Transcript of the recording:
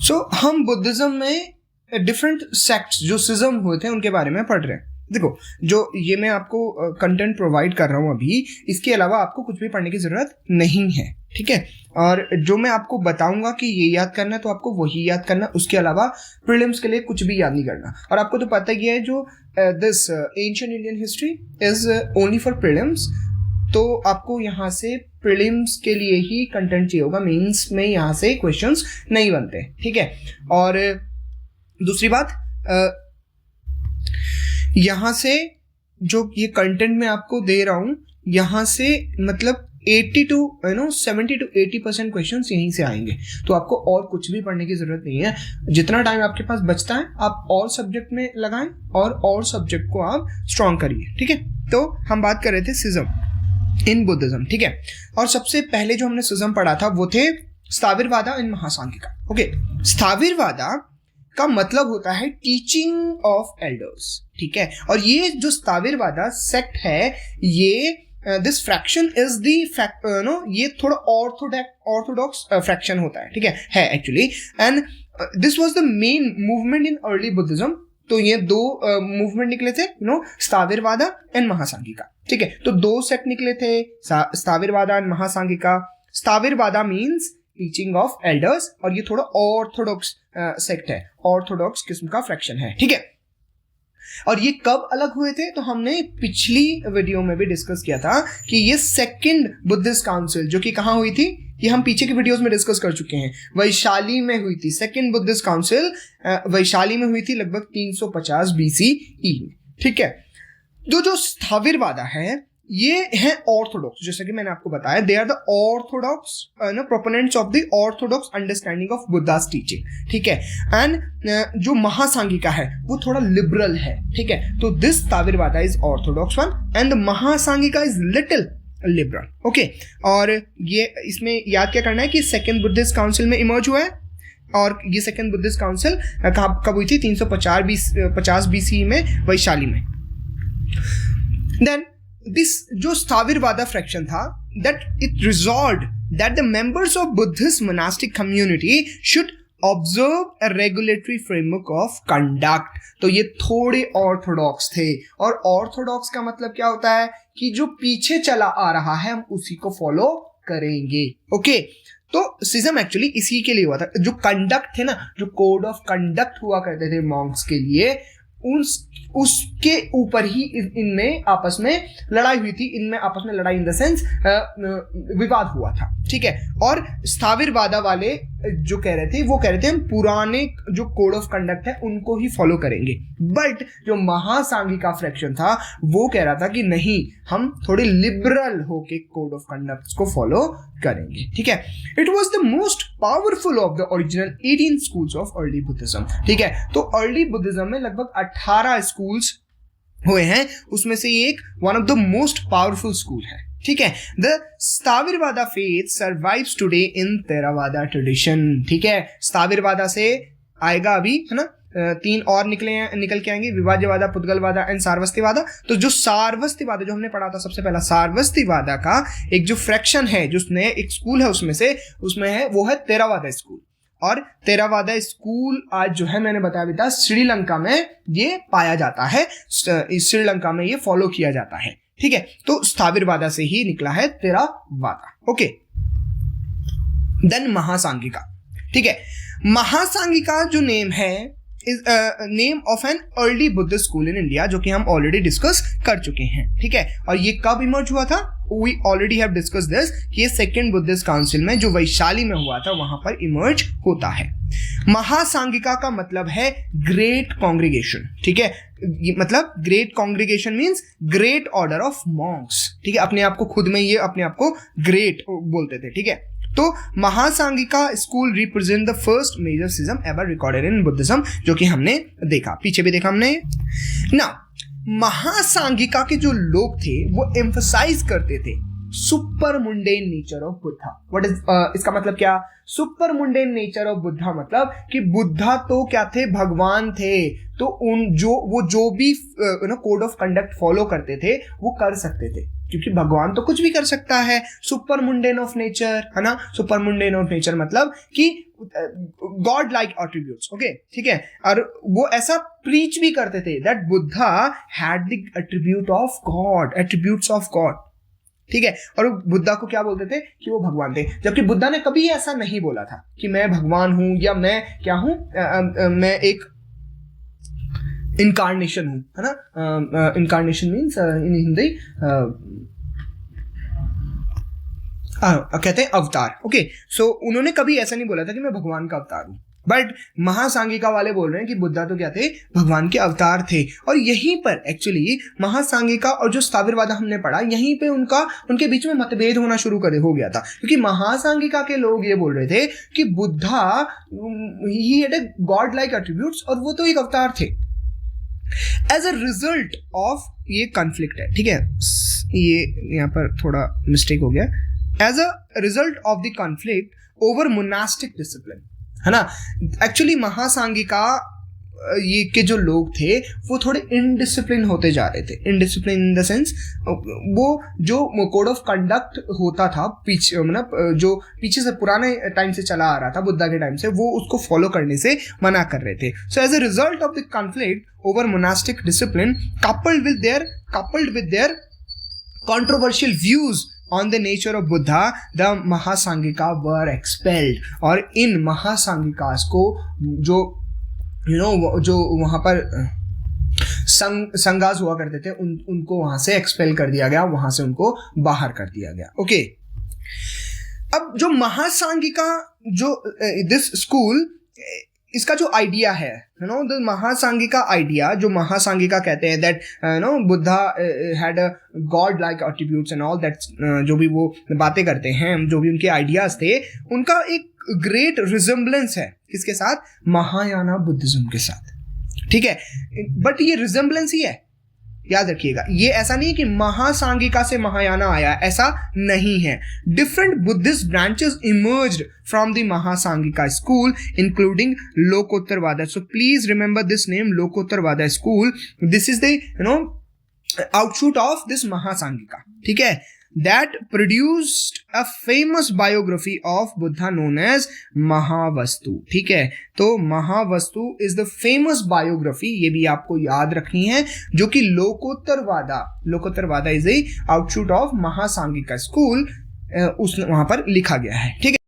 सो हम बुद्धिज्म में different sects जो सिज्म हुए थे उनके बारे में पढ़ रहे हैं। देखो, जो ये मैं आपको कंटेंट प्रोवाइड कर रहा हूँ अभी, इसके अलावा आपको कुछ भी पढ़ने की ज़रूरत नहीं है, ठीक है। और जो मैं आपको बताऊंगा कि ये याद करना है तो आपको वही याद करना, उसके अलावा प्रीलिम्स के लिए कुछ भी याद नहीं करना। और आपको तो पता ही है जो this ancient Indian history is only for prelims, तो आपको यहाँ से प्रीलिम्स के लिए ही कंटेंट चाहिए होगा, मेंस में यहाँ से क्वेश्चंस नहीं बनते, ठीक है। और दूसरी बात, यहाँ से जो ये कंटेंट मैं आपको दे रहा हूँ, यहाँ से मतलब 70 to 80% क्वेश्चंस यहीं से आएंगे, तो आपको और कुछ भी पढ़ने की जरूरत नहीं है। जितना टाइम आपके पास बचता है आप और सब्जेक्ट में लगाएं और सब्जेक्ट को आप स्ट्रॉन्ग करिए, ठीक है। तो हम बात कर रहे थे सिज्म इन बुद्धिज्म, ठीक है। और सबसे पहले जो हमने सिज्म पढ़ा था वो थे स्थाविरवादा इन महासांगिका। ओके, स्थाविरवादा का मतलब होता है टीचिंग ऑफ एल्डर्स, ठीक है। और ये जो स्थाविरवादा सेक्ट है, ये दिस फ्रैक्शन इज दी ये थोड़ा ऑर्थोडॉक्स फ्रैक्शन होता है, ठीक है actually. And this was the main movement in early Buddhism. तो ये दो मूवमेंट निकले थे, स्थाविरवादा एंड महासांगिका, ठीक है। तो दो सेक्ट निकले थे, Sthaviravada and Mahasanghika. Sthaviravada means teaching of elders, और ये थोड़ा ऑर्थोडॉक्स सेक्ट है, ऑर्थोडॉक्स किस्म का फ्रैक्शन है, ठीक है। और ये कब अलग हुए थे, तो हमने पिछली वीडियो में भी डिस्कस किया था कि ये सेकंड बुद्धिस्ट काउंसिल जो कि कहाँ हुई थी, ये हम पीछे की वीडियोस में डिस्कस कर चुके हैं, वैशाली में हुई थी। सेकंड बुद्धिस्ट काउंसिल वैशाली में हुई थी लगभग 350 BCE में, ठीक है। जो स्थाविरवादा है ये है ऑर्थोडॉक्स, जैसे कि मैंने आपको बताया, they are the orthodox proponents of the orthodox understanding of Buddha's teaching, ठीक है। एंड जो महासांगिका है वो थोड़ा लिबरल है, ठीक है। तो this Sthaviravada is orthodox one and the Mahasanghika is little liberal, okay. और ये इसमें याद क्या करना है कि सेकेंड बुद्धिस्ट काउंसिल में इमर्ज हुआ है, और ये सेकेंड बुद्धिस्ट काउंसिल कब हुई थी, 350 BCE में वैशाली में। देन दिस जो स्थाविरवादा फ्रैक्शन था, that it resolved that the members of Buddhist monastic community should observe a regulatory framework of conduct। तो ये थोड़े ऑर्थोडॉक्स थे, और ऑर्थोडॉक्स का मतलब क्या होता है कि जो पीछे चला आ रहा है हम उसी को फॉलो करेंगे, ओके। तो सिज्म एक्चुअली इसी के लिए हुआ था। जो कंडक्ट थे ना, जो कोड ऑफ कंडक्ट हुआ करते थे मॉन्क्स के लिए, उसके ऊपर ही इनमें आपस में लड़ाई हुई थी। इनमें आपस में लड़ाई इन द सेंस विवाद हुआ था, ठीक है। और स्थाविरवादा वाले जो कह रहे थे, वो कह रहे थे हम पुराने जो कोड ऑफ कंडक्ट है उनको ही फॉलो करेंगे। बट जो महासांगिका फ्रैक्शन था वो कह रहा था कि नहीं, हम थोड़े लिबरल होके कोड ऑफ कंडक्ट को फॉलो करेंगे, ठीक है। It was the most powerful of the original 18 schools of early Buddhism, ठीक है। तो अर्ली बुद्धिज्म में लगभग 18 स्कूल्स हुए हैं, उसमें से एक one of the most powerful school है, ठीक है। The Sthaviravada faith survives today in Theravada tradition, ठीक है। स्थाविरवादा से आएगा अभी, है ना, 3 और निकल के आएंगे, विभाज्यवादा, पुद्गलवादा एंड सारवस्तिवादा। तो जो सारवस्तिवादा जो हमने पढ़ा था सबसे पहला, सारवस्तिवादा का एक जो फ्रैक्शन है, जो एक स्कूल है उसमें है वो है थेरावादा स्कूल। और थेरावादा स्कूल आज जो है मैंने बताया भी था श्रीलंका में ये पाया जाता है, श्रीलंका में ये फॉलो किया जाता है, ठीक है। तो स्थाविरवादा से ही निकला है थेरावादा, ओके। देन महासांगिका, ठीक है। महासांगिका जो नेम है is name of an early Buddhist school in India, जो कि हम ऑलरेडी डिस्कस कर चुके हैं, ठीक है। और ये कब इमर्ज हुआ था, we already have discuss this, कि ये सेकेंड बुद्धिस्ट काउंसिल में जो वैशाली में हुआ था वहां पर इमर्ज होता है। महासांगिका का मतलब है ग्रेट कॉन्ग्रीगेशन, ठीक है। मतलब great congregation means great order of Monks, ठीक है। अपने आप को खुद में ये अपने आप को ग्रेट बोलते थे, ठीक है। तो Mahasanghika school represent the first major schism ever recorded in Buddhism, जो कि हमने देखा, पीछे भी देखा हमने ना। महासांगिका के जो लोग थे वो एम्फसाइज करते थे super mundane nature of Buddha. What is इसका मतलब क्या, super mundane nature of Buddha मतलब कि बुद्धा तो क्या थे, भगवान थे। तो जो भी कोड ऑफ कंडक्ट फॉलो करते थे वो कर सकते थे, क्योंकि भगवान तो कुछ भी कर सकता है। सुपर मुंडेन ऑफ नेचर, है ना। सुपर मुंडेन ऑफ नेचर मतलब कि गॉड लाइक एट्रीब्यूट्स, ओके, ठीक है। और वो ऐसा प्रीच भी करते थे that Buddha had the attribute of God, attributes of God, ठीक है। और बुद्धा को क्या बोलते थे कि वो भगवान थे, जबकि बुद्धा ने कभी ऐसा नहीं बोला था कि मैं भगवान हूं या मैं क्या हूं, मैं एक इनकारनेशन हूं, है ना। इनकारनेशन मीन्स इन हिंदी कहते हैं अवतार, ओके। सो उन्होंने कभी ऐसा नहीं बोला था कि मैं भगवान का अवतार हूं, बट महासांगिका वाले बोल रहे हैं कि बुद्धा तो क्या थे, भगवान के अवतार थे। और यहीं पर एक्चुअली महासांगिका और जो स्थाविरवाद हमने पढ़ा, यहीं पे उनके बीच में मतभेद होना शुरू हो गया था, क्योंकि महासांगिका के लोग ये बोल रहे थे कि Buddha he had a God like attributes और वो तो एक अवतार थे। एज अ रिजल्ट ऑफ ये कॉन्फ्लिक्ट है, ठीक है, ये यहाँ पर थोड़ा मिस्टेक हो गया। As a result of the conflict over monastic discipline, है ना। एक्चुअली महासांगिका ये के जो लोग थे वो थोड़े इनडिसिप्लिन होते जा रहे थे। इनडिसिप्लिन इन द सेंस वो जो कोड ऑफ कंडक्ट होता था पीछे, मतलब जो पीछे से पुराने टाइम से चला आ रहा था बुद्धा के टाइम से, वो उसको फॉलो करने से मना कर रहे थे। So as a result of the conflict over monastic discipline coupled with their controversial views on the nature of Buddha, the Mahasangika were expelled। और इन महासांगिकास को जो जो वहां पर संगास हुआ करते थे उनको वहां से एक्सपेल कर दिया गया, वहां से उनको बाहर कर दिया गया, ओके। अब जो महासांगिका जो दिस स्कूल, इसका जो आइडिया है, द महासांगिका आइडिया, जो महासांगिका कहते हैं that Buddha had a God like attributes and all that, जो भी वो बातें करते हैं, जो भी उनके आइडियाज थे, उनका एक ग्रेट रिजेम्बलेंस है किसके साथ, महायाना बुद्धिज्म के साथ, ठीक है। बट ये रिजेम्बलेंस ही है, याद रखिएगा, ये ऐसा नहीं कि महासांगिका से महायाना आया, ऐसा नहीं है। Different Buddhist branches emerged from the Mahasanghika school including Lokottaravada. So please remember this name, Lokottaravada school. This is the outshoot of this Mahasanghika, ठीक है, that produced a famous biography of Buddha known as Mahavastu, ठीक है। तो महावस्तु is the famous biography, ये भी आपको याद रखनी है, जो कि Lokottaravada is a outshoot of Mahasanghika school, उस वहां पर लिखा गया है, ठीक है।